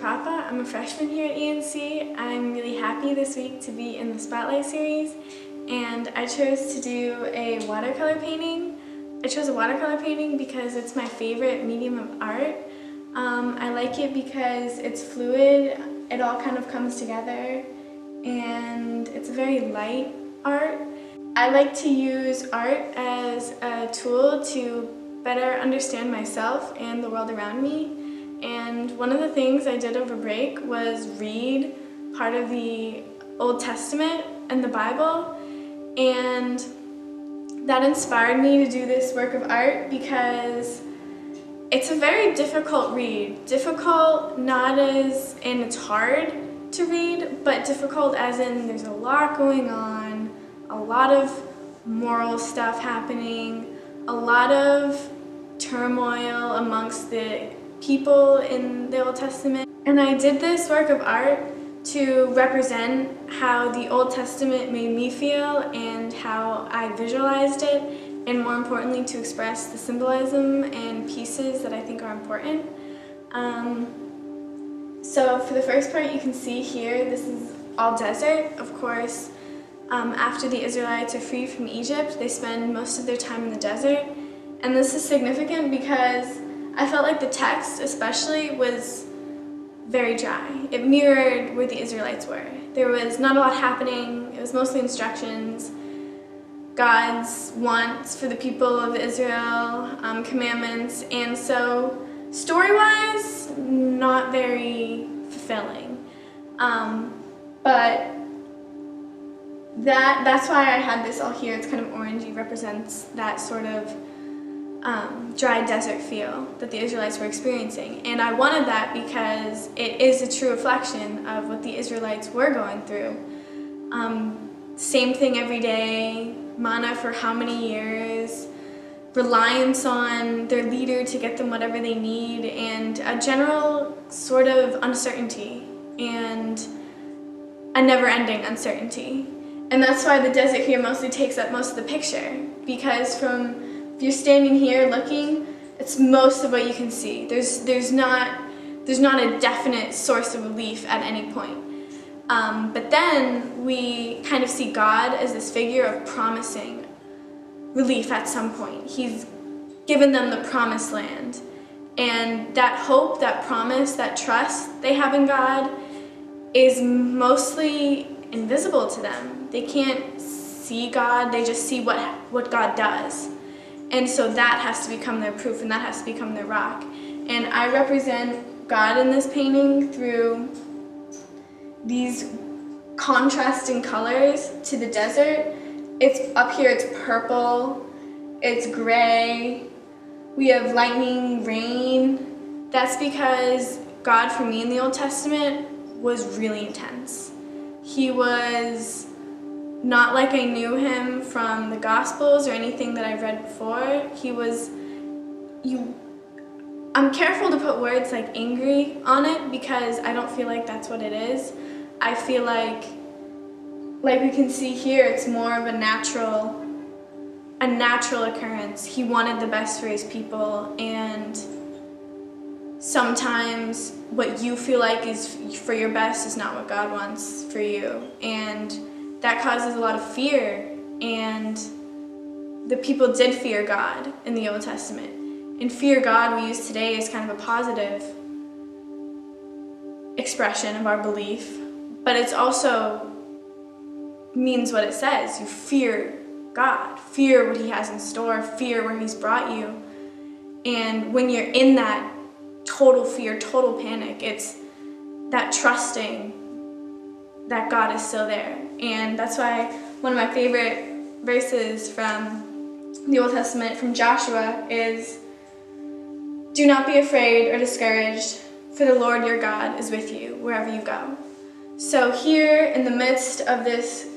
Krejci-Papa. I'm a freshman here at ENC. I'm really happy this week to be in the Spotlight series, and I chose to do a watercolor painting. I chose a watercolor painting because it's my favorite medium of art. I like it because it's fluid, it all kind of comes together, and it's a very light art. I like to use art as a tool to better understand myself and the world around me. And one of the things I did over break was read part of the Old Testament and the Bible, and that inspired me to do this work of art because it's a very difficult read. Difficult not as in it's hard to read, but difficult as in there's a lot going on, a lot of moral stuff happening, a lot of turmoil amongst the people in the Old Testament. And I did this work of art to represent how the Old Testament made me feel and how I visualized it, and more importantly to express the symbolism and pieces that I think are important. So for the first part, you can see here, this is all desert. Of course, after the Israelites are freed from Egypt, they spend most of their time in the desert. And this is significant because I felt like the text especially was very dry. It mirrored where the Israelites were. There was not a lot happening. It was mostly instructions, God's wants for the people of Israel, commandments, and so story-wise, not very fulfilling. But that's why I had this all here. It's kind of orangey, represents that sort of dry desert feel that the Israelites were experiencing. And I wanted that because it is a true reflection of what the Israelites were going through. Same thing every day, manna for how many years, reliance on their leader to get them whatever they need, and a general sort of uncertainty and a never-ending uncertainty. And that's why the desert here mostly takes up most of the picture, because if you're standing here looking, it's most of what you can see. There's not a definite source of relief at any point. But then we kind of see God as this figure of promising relief at some point. He's given them the promised land. And that hope, that promise, that trust they have in God is mostly invisible to them. They can't see God, they just see what God does. And so that has to become their proof, and that has to become their rock. And I represent God in this painting through these contrasting colors to the desert. It's up here, it's purple, it's gray, we have lightning, rain. That's because God, for me in the Old Testament, was really intense. He was not like I knew him from the Gospels or anything that I've read before. I'm careful to put words like angry on it because I don't feel like that's what it is. I feel like we can see here, it's more of a natural occurrence. He wanted the best for his people, and sometimes what you feel like is for your best is not what God wants for you. And that causes a lot of fear, and the people did fear God in the Old Testament. And fear God we use today is kind of a positive expression of our belief, but it's also means what it says. You fear God, fear what he has in store, fear where he's brought you. And when you're in that total fear, total panic, it's that trusting that God is still there. And that's why one of my favorite verses from the Old Testament, from Joshua, is, "Do not be afraid or discouraged, for the Lord your God is with you wherever you go." So here in the midst of this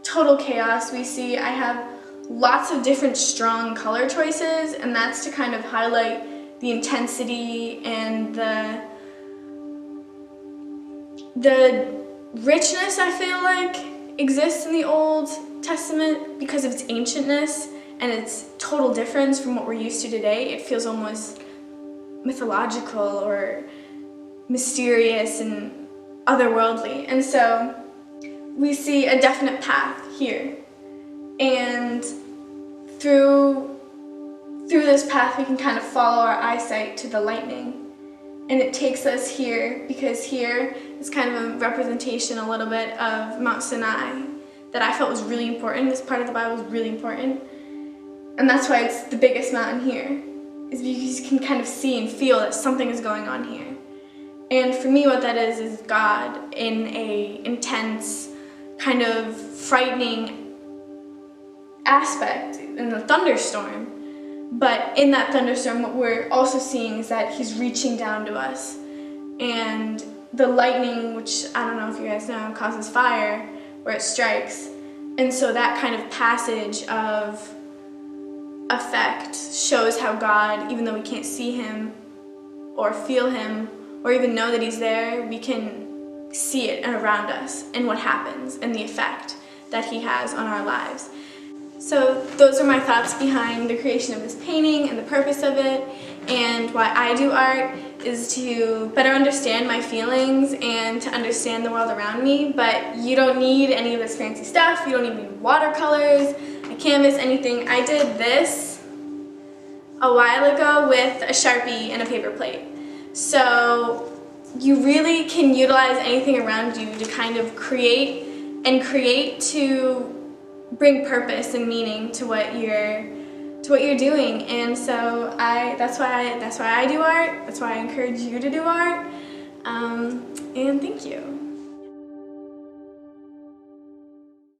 total chaos, we see I have lots of different strong color choices, and that's to kind of highlight the intensity and the richness I feel like exists in the Old Testament because of its ancientness and its total difference from what we're used to today. It feels almost mythological or mysterious and otherworldly. And so we see a definite path here. And through this path we can kind of follow our eyesight to the lightning. And it takes us here because here is kind of a representation a little bit of Mount Sinai that I felt was really important. This part of the Bible is really important. And that's why it's the biggest mountain here, is because you can kind of see and feel that something is going on here. And for me what that is God in a intense, kind of frightening aspect in the thunderstorm. But in that thunderstorm, what we're also seeing is that he's reaching down to us. And the lightning, which I don't know if you guys know, causes fire where it strikes. And so that kind of passage of effect shows how God, even though we can't see him or feel him or even know that he's there, we can see it around us and what happens and the effect that he has on our lives. So those are my thoughts behind the creation of this painting and the purpose of it, and why I do art is to better understand my feelings and to understand the world around me. But you don't need any of this fancy stuff. You don't need any watercolors, a canvas, anything. I did this a while ago with a Sharpie and a paper plate. So you really can utilize anything around you to kind of create to bring purpose and meaning to what you're doing. And so that's why I do art. That's why I encourage you to do art. And thank you.